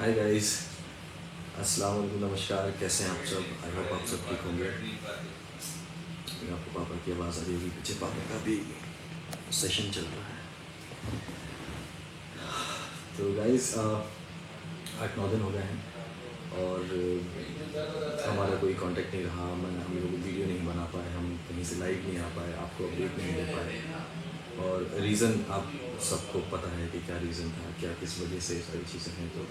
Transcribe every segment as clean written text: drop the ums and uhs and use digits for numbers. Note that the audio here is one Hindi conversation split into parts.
हाय गाइस, अस्सलाम वालेकुम, नमस्कार। कैसे हैं आप सब? आई होप आप सब ठीक होंगे। आपको पापा की आवाज़ आ रही होगी पीछे, पापा का भी सेशन चल रहा है। तो गाइस 8-9 दिन हो गए हैं और हमारा कोई कांटेक्ट नहीं रहा। हम लोग वीडियो नहीं बना पाए, हम कहीं से लाइव नहीं आ पाए, आपको अपडेट नहीं दे पाए। और रीज़न आप सबको पता है कि क्या रीज़न था, क्या किस वजह से सारी चीज़ें हैं। तो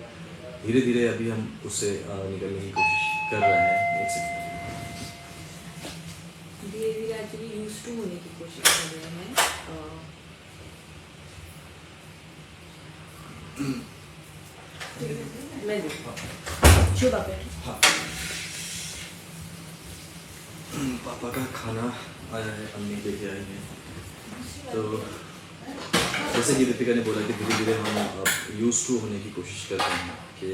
धीरे धीरे अभी हम उससे निकलने की कोशिश कर रहे हैं। एक सेकंड। धीरे धीरे एक्चुअली यूज टू होने की कोशिश कर रहे हैं। मैं शुभ हाँ, पापा का खाना आया है, अम्मी लेके आई हैं। तो जैसे कि दीपिका ने बोला कि धीरे धीरे हम अब यूज टू होने की कोशिश कर रहे हैं कि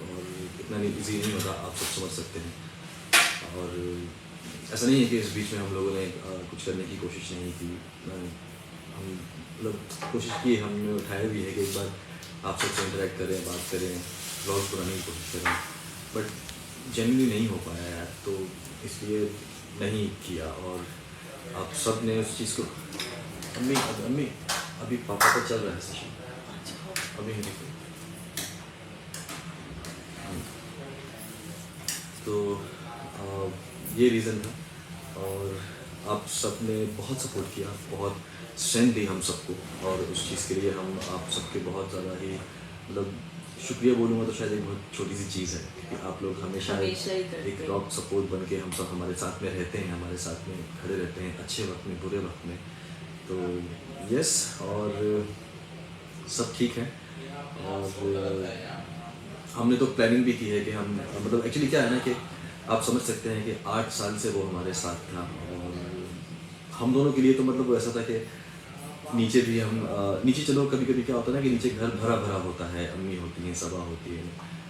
और इतना नहीं ईजी नहीं होता, आप सब समझ सकते हैं। और ऐसा नहीं है कि इस बीच में हम लोगों ने कुछ करने की कोशिश नहीं की। हम मतलब कोशिश की, हमने उठाया भी है कि एक बार आप सबसे इंटरेक्ट करें, बात करें, व्लॉग्स बनाने की कोशिश करें, बट जनरली नहीं हो पाया यार, तो इसलिए नहीं किया। और आप सब ने उस चीज़ को अम्मी अभी पापा का चल रहा है सेशन, अभी नहीं देखो। तो ये रीज़न था और आप सब ने बहुत सपोर्ट किया, बहुत स्ट्रेंथ दी हम सबको। और उस चीज़ के लिए हम आप सबके बहुत ज़्यादा ही मतलब शुक्रिया बोलूँगा तो शायद एक बहुत छोटी सी चीज़ है, क्योंकि आप लोग हमेशा एक रॉक सपोर्ट बन के हम सब हमारे साथ में रहते हैं, हमारे साथ में खड़े रहते हैं, अच्छे वक्त में, बुरे वक्त में। तो यस, और सब ठीक है। और हमने तो प्लानिंग भी की है कि हम मतलब एक्चुअली क्या है ना कि आप समझ सकते हैं कि 8 साल से वो हमारे साथ था। और हम दोनों के लिए तो मतलब वो ऐसा था कि नीचे भी हम नीचे चलो, कभी कभी क्या होता है ना कि नीचे घर भरा भरा होता है, अम्मी होती हैं, सबा होती है,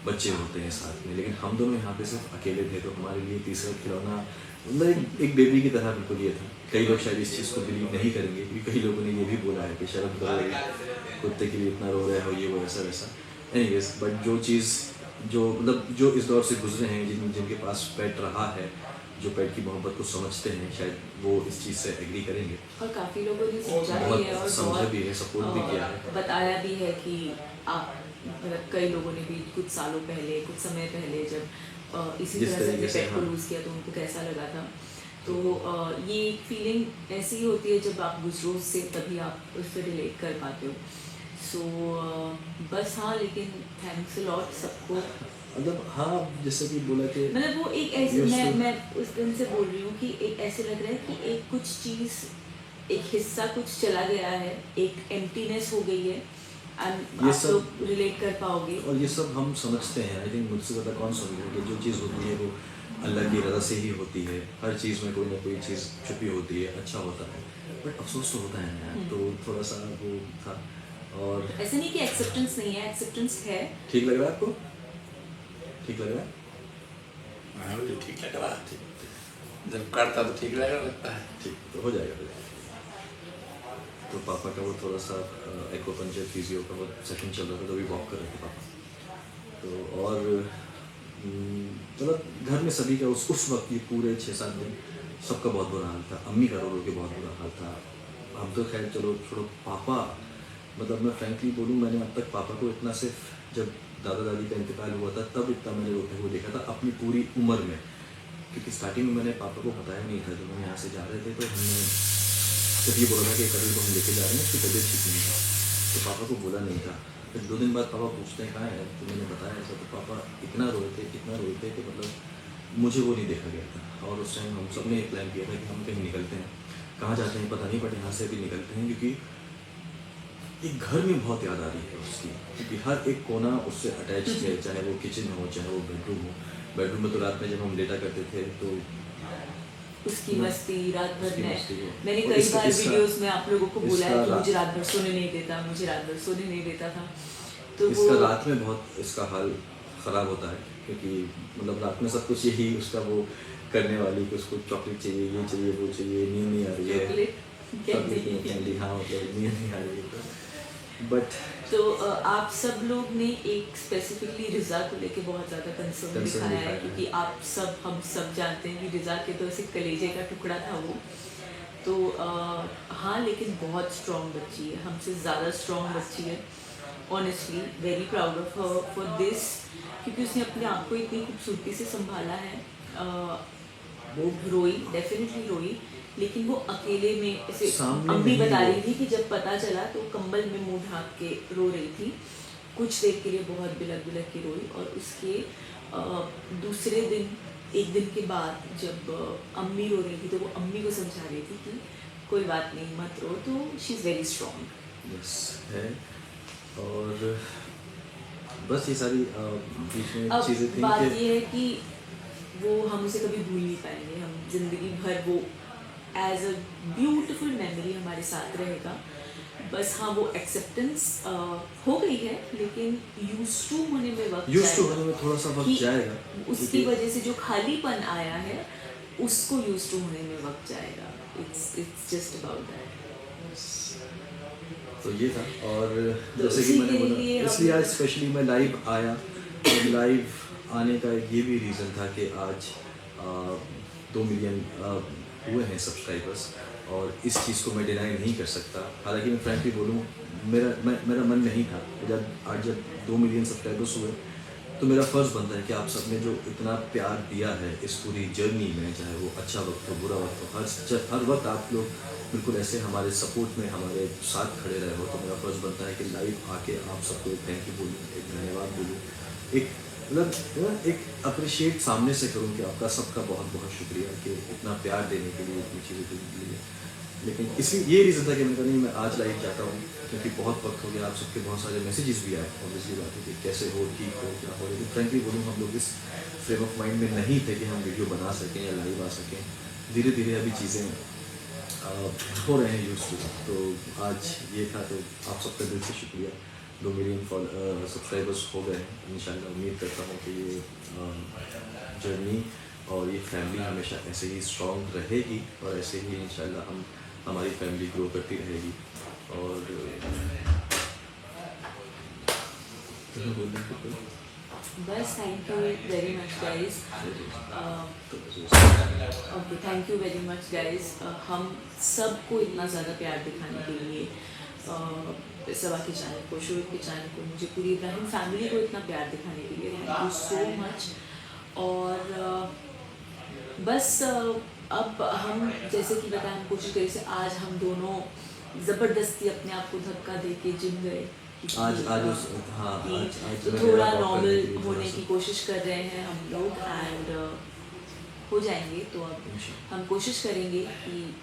बच्चे होते हैं साथ में, लेकिन हम दोनों यहाँ पे सिर्फ अकेले थे। तो हमारे लिए तीसरा खिलौना मतलब एक बेबी की तरह बिल्कुल ये था। कई लोग शायद इस चीज़ को बिलीव नहीं करेंगे, क्योंकि कई लोगों ने ये भी बोला है कि शर्म करो, कुत्ते के लिए इतना रो रहे हो, ये वो ऐसा वैसा। एनीवेज, बट जो चीज़ जो मतलब जो इस दौर से गुजरे हैं, जिनके पास पेट रहा है, जो पेट की मोहब्बत को समझते हैं, शायद वो इस चीज़ से एग्री करेंगे। और काफ़ी लोगों ने समझा भी है और समझा भी है, सपोर्ट भी किया है, बताया भी है कि आप मतलब कई लोगों ने भी कुछ सालों पहले, कुछ समय पहले जब इसी जिस तरह से तरीके अपने से, पेट को हाँ। लूज़ किया तो उनको कैसा लगा था। तो ये एक फीलिंग ऐसी ही होती है जब आप दूसरों से, तभी आप उससे रिलेट कर पाते हो। सो बस हाँ, लेकिन थैंक्स अ लॉट सबको। मतलब हाँ, जैसे कि बोला कि मतलब वो एक ऐसे मैं उस दिन से बोल रही हूँ कि एक ऐसे लग रहा है कि एक कुछ चीज़, एक हिस्सा कुछ चला गया है, एक एम्प्टीनेस हो गई है, एंड ये आप सब लोग रिलेट कर पाओगे। और ये सब हम समझते हैं। आई थिंक मुझसे ज़्यादा कौन समझे कि जो चीज़ होती है वो अल्लाह की रज़ा से ही होती है। हर चीज़ में कोई ना कोई चीज़ छुपी होती है, अच्छा होता है, बट अफसोस तो होता है यार। तो थोड़ा सा वो था। और ऐसा नहीं कि एक्सेप्टेंस नहीं है, एक्सेप्टेंस है। ठीक लग रहा है आपको? ठीक लग रहा है? हाँ, मुझे ठीक लग रहा है। ठीक जब करता तो ठीक लगता है। ठीक, तो हो जाएगा, हो जाएगा। तो पापा का वो थोड़ा सा एक्वापंचर फिजियो का वो सेशन चल रहा था, तो भी वॉक कर रहे थे पापा। तो और मतलब घर में सभी का उस वक्त ये पूरे 6-7 दिन सबका बहुत बुरा हाल था। अम्मी का रो रो के बहुत बुरा हाल था। हम तो खैर चलो छोड़ो, पापा मतलब मैं फ्रैंकली बोलूँ, मैंने अब तक पापा को इतना सिर्फ जब दादा दादी का इंतकाल हुआ था तब इतना मैंने रोते हुए देखा था अपनी पूरी उम्र में। क्योंकि स्टार्टिंग में मैंने पापा को बताया नहीं था। जब हम यहाँ से जा रहे थे तो हमने सिर्फ ये बोला था कि कभी को हम लेके जा रहे हैं, उसकी तबीयत ठीक नहीं था, तो पापा को बोला नहीं था। फिर 2 दिन बाद पापा पूछते हैं कहाँ है, तो मैंने बताया ऐसा। तो पापा इतना रोए थे कि मतलब मुझे वो नहीं देखा गया था। और उस टाइम हम सब ने एक प्लान किया था कि हम कहीं निकलते हैं, कहाँ जाते हैं पता नहीं, बट यहाँ से भी निकलते हैं, क्योंकि एक घर में बहुत याद आ रही है उसकी, क्योंकि हर एक कोना उससे अटैच है, चाहे वो किचन हो, चाहे वो बेडरूम हो। बेडरूम में तो रात में जब हम लेटा करते थे तो उसकी मस्ती रात भर में, मस्ती हो। मैंने और कई बार वीडियोस में आप लोगों को बोला है कि इसका मुझे रात भर सोने नहीं देता, मुझे रात भर सोने नहीं देता था। तो इसका वो रात में बहुत इसका हाल ख़राब होता है, क्योंकि मतलब रात में सब कुछ यही उसका वो करने वाली कि उसको चॉकलेट चाहिए, ये चाहिए, वो चाहिए, नींद नहीं आ रही है, चॉकलेट चॉकलेट नहीं, कैंडी, हाँ मतलब नींद नहीं आ रही है। बट तो आप सब लोग ने एक स्पेसिफिकली रिज़ा को लेके बहुत ज़्यादा कंसर्न Concern दिखाया है, दिखाया है। क्योंकि आप सब हम सब जानते हैं कि रिज़ा के तो ऐसे कलेजे का टुकड़ा था वो। तो हाँ, लेकिन बहुत स्ट्रॉन्ग बच्ची है, हमसे ज़्यादा स्ट्रॉन्ग बच्ची है। Honestly very proud of her for this, क्योंकि उसने अपने आप को इतनी खूबसूरती से संभाला है। वो रोई, डेफिनेटली रोई, लेकिन वो अकेले में ऐसे, सामने अम्मी नहीं बता रोई। रही थी कि जब पता चला तो कंबल में मुंह ढाक के रो रही थी। कुछ देर के लिए बहुत बिलक बिलक के रोई, और उसके दूसरे दिन, एक दिन के बाद जब अम्मी रो रही थी तो वो अम्मी को समझा रही थी कि कोई बात नहीं, मत रो। तो she is very strong. Yes है। और बस ये सारी बीच में अब चीज़ें थी बात कि ये है कि वो हम उसे कभी भूल नहीं पाएंगे, हम जिंदगी भर वो एज अ ब्यूटिफुल मेमोरी हमारे साथ रहेगा। बस हाँ, वो एक्सेप्टेंस हो गई है, लेकिन यूज टू होने में वक्त यूज टू जाएगा। होने में थोड़ा सा वक्त कि जाएगा, उसकी क्योंकि वजह से जो खालीपन आया है उसको यूज टू होने में वक्त जाएगा। It's just about that. तो ये था। और तो जैसे कि उसी मैंने के बोला, लिए हम- इसलिए आज स्पेशली मैं लाइव आया। और लाइव आने का ये भी रीज़न था कि आज 2 मिलियन हुए हैं सब्सक्राइबर्स, और इस चीज़ को मैं डिनाई नहीं कर सकता। हालांकि मैं फ्रैंकली बोलूँ, मेरा मन नहीं था। जब 2 मिलियन सब्सक्राइबर्स हुए तो मेरा फ़र्ज़ बनता है कि आप सब ने जो इतना प्यार दिया है इस पूरी जर्नी में, चाहे वो अच्छा वक्त हो, बुरा वक्त हो, हर वक्त आप लोग बिल्कुल ऐसे हमारे सपोर्ट में हमारे साथ खड़े रहे हो, तो मेरा फ़र्ज़ बनता है कि लाइव आके आप सबको एक थैंक यू बोलूँ, एक धन्यवाद बोलूँ, एक मतलब एक अप्रिशिएट सामने से करूँ कि आपका सबका बहुत बहुत शुक्रिया कि इतना प्यार देने के लिए, इतनी चीज़ें देने के लिए। लेकिन इसी ये रीज़न था कि मैंने कहा नहीं, मैं आज लाइव जाता हूँ, क्योंकि बहुत वक्त हो गया। आप सबके बहुत सारे मैसेजेस भी आए, ऑब्वियसली बात है कि कैसे हो, ठीक हो, क्या हो। लेकिन फ्रेंकली बोलूँ, हम लोग इस फ्रेम ऑफ माइंड में नहीं थे कि हम वीडियो बना सकें या लाइव आ सकें। धीरे धीरे अभी चीज़ें हो रहे हैं यूज़ टू। तो आज ये था, तो आप सबका दिल से शुक्रिया। 2 मिलियन सब्सक्राइबर्स हो गए हैं। इंशाल्लाह उम्मीद करता हूँ कि ये जर्नी और ये फैमिली हमेशा ऐसे ही स्ट्रॉन्ग रहेगी, और ऐसे ही इंशाल्लाह हमारी फैमिली ग्रो करती रहेगी। और बस thank you very much guys. Okay, thank you very much guys. हम सबको इतना ज़्यादा प्यार दिखाने के लिए, सबा के चैनल को, शोएब के चैनल को, मुझे पूरी इब्राहिम फैमिली को इतना प्यार दिखाने के लिए थैंक यू सो मच। और बस अब हम जैसे कि बताया, हम कोशिश करें से आज हम दोनों ज़बरदस्ती अपने आप को धक्का दे के जिम गए। आज तो मैं थोड़ा मेरा walk करने के नॉर्मल लिए थोड़ा होने सा- की कोशिश कर रहे हैं हम लोग, एंड हो जाएंगे। तो अब हम कोशिश करेंगे कि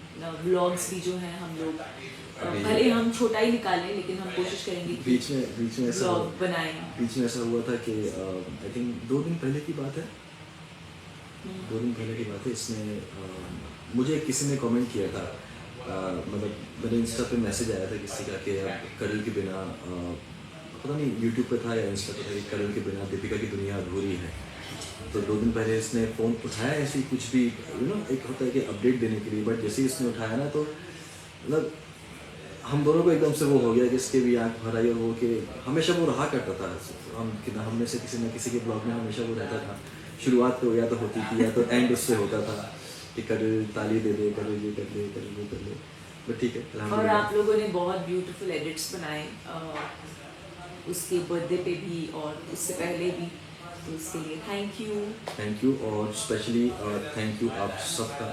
व्लॉग्स भी जो हैं हम लोग अभी- भले हम छोटा ही निकालें, लेकिन हम कोशिश करेंगे कि बीच में ऐसा व्लॉग बनाएं। बीच में ऐसा हुआ था कि आई थिंक 2 दिन पहले की बात है। 2 दिन पहले की बात है। इसमें मुझे किसी ने कमेंट किया था, मतलब मेरे इंस्टा पे मैसेज आया था किसी का कि अब करिल के बिना, पता नहीं यूट्यूब पे था या इंस्टा पे था, कि करिल के बिना दीपिका की दुनिया अधूरी है। तो 2 दिन पहले इसने फ़ोन उठाया, ऐसे ही कुछ भी एक होता है कि अपडेट देने के लिए, बट जैसे ही इसने उठाया ना, तो मतलब हम दोनों को एकदम से वो हो गया कि इसके भी आँख भर आई। और वो कि हमेशा वो रहा करता था, हम में से किसी न किसी के ब्लॉग में हमेशा वो रहता था। शुरुआत तो या तो होती थी या तो एंड उससे होता था कि कर ताली दे दे, कर ये कर ले, कर वो कर ले। बट ठीक है, और अल्हम्दुलिल्लाह। आप लोगों ने बहुत ब्यूटीफुल एडिट्स बनाए उसके बर्थडे पे भी और उससे पहले भी, तो उसके लिए थैंक यू। और स्पेशली थैंक यू आप सबका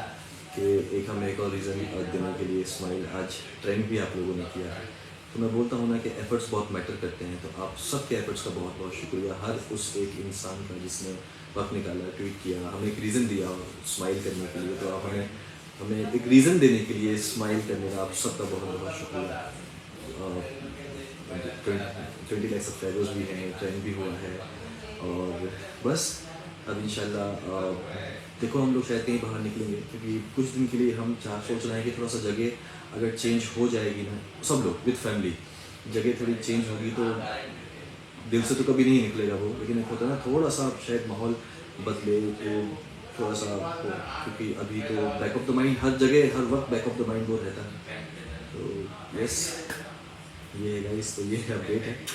कि हमें एक और रीज़न देने के लिए स्माइल आज ट्रेंड भी आप लोगों ने किया है। तो मैं बोलता हूँ ना कि एफ़र्ट्स बहुत मैटर करते हैं। तो आप सबके एफ़र्ट्स का बहुत बहुत शुक्रिया, हर उस एक इंसान का जिसने वक्त निकाला, ट्वीट किया, हमें एक रीज़न दिया स्माइल करने के लिए। तो आप हमें एक रीज़न देने के लिए स्माइल करने का आप सबका बहुत बहुत शुक्रिया। 20 लाख सब्सक्राइबर्स भी हैं, ट्रेंड भी हुआ है। और बस अब इंशाल्लाह देखो, हम लोग शायद कहीं बाहर निकलेंगे, क्योंकि कुछ दिन के लिए हम सोच रहे हैं कि थोड़ा सा जगह अगर चेंज हो जाएगी ना, सब लोग विद फैमिली, जगह थोड़ी चेंज होगी तो दिल से तो कभी नहीं निकलेगा वो, लेकिन एक होता है ना, थोड़ा सा शायद माहौल बदले तो थोड़ा सा आपको, क्योंकि अभी तो बैक ऑफ द माइंड हर जगह हर वक्त बैक ऑफ द माइंड वो रहता है। तो यस, ये है गाइस, तो ये अपडेट है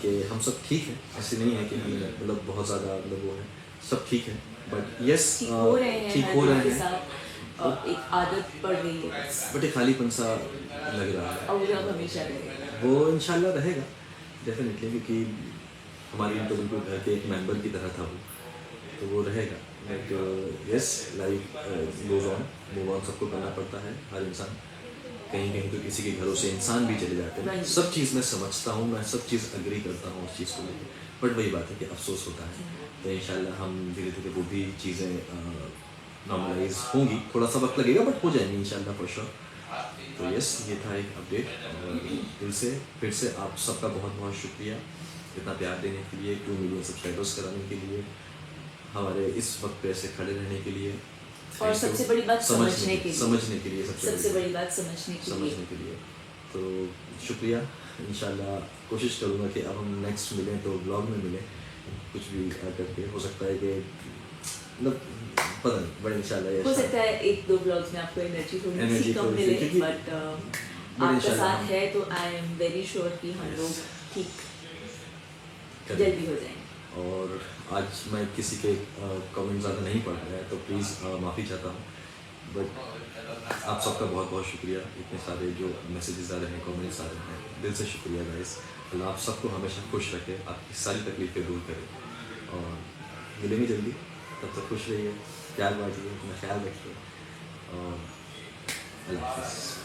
कि हम सब ठीक हैं। ऐसे नहीं है कि हमें मतलब बहुत ज़्यादा मतलब वो है, सब ठीक है। बट यस, ठीक हो रहे हैं ठीक हर हो दिन रहे के हैं, साथ, एक आदत पड़ गई है बस, बट एक खालीपन सा लग रहा है। और अब हमेशा रहेगा। वो इंशाल्लाह रहेगा डेफिनेटली, क्योंकि हमारी तो बिल्कुल घर के एक मेंबर की तरह था वो, तो वो रहेगा। But yes, life goes on, move on सबको करना पड़ता है, हर इंसान। कहीं कहीं तो किसी के घरों से इंसान भी चले जाते हैं। Right. सब चीज़ मैं समझता हूँ, मैं सब चीज़ अग्री करता हूँ उस चीज़ को लेकर, बट वही बात है कि अफसोस होता है। तो इंशाल्लाह हम धीरे धीरे वो भी चीज़ें नॉर्मलाइज होंगी, थोड़ा सा वक्त लगेगा बट हो जाएंगी इंशाल्लाह फॉर श्योर। तो यस, ये था एक अपडेट, और दिल से फिर से आप सबका बहुत बहुत शुक्रिया इतना प्यार देने के लिए, 2 मिलियन सब्सक्राइबर्स कराने के लिए, हमारे इस वक्त पे ऐसे खड़े रहने के लिए, और Thank you. सबसे बड़ी बात समझने के लिए, समझने के लिए सबसे बड़ी बात समझने के लिए। तो शुक्रिया। इंशाल्लाह कोशिश करूँगा कि अब हम नेक्स्ट मिलें तो ब्लॉग में मिलें, कुछ भी करके। हो सकता है कि मतलब पता नहीं, बट इंशाल्लाह हो सकता है 1-2 ब्लॉग्स में आपको एनर्जी थोड़ी सी Energy कम थोड़ी सी, मिले, क्योंकि- बट आपका इंशाल्लाह साथ हम- है तो आई एम वेरी श्योर कि हम लोग ठीक करें। जल्दी हो जाएंगे। और आज मैं किसी के कमेंट ज़्यादा नहीं पढ़ रहा है, तो प्लीज़ माफ़ी चाहता हूँ, बट आप सबका बहुत बहुत शुक्रिया। इतने सारे जो मैसेजेस आ रहे हैं, कमेंट्स आ रहे हैं, दिल से शुक्रिया गाइस। अल्लाह आप सबको हमेशा खुश रखे, आपकी सारी तकलीफ़ें दूर करे, और मिलेंगे जल्दी। तब तक खुश रहिए, प्यार बांटिए, अपना ख्याल रखिए, और अल्लाह हाफ़िज़।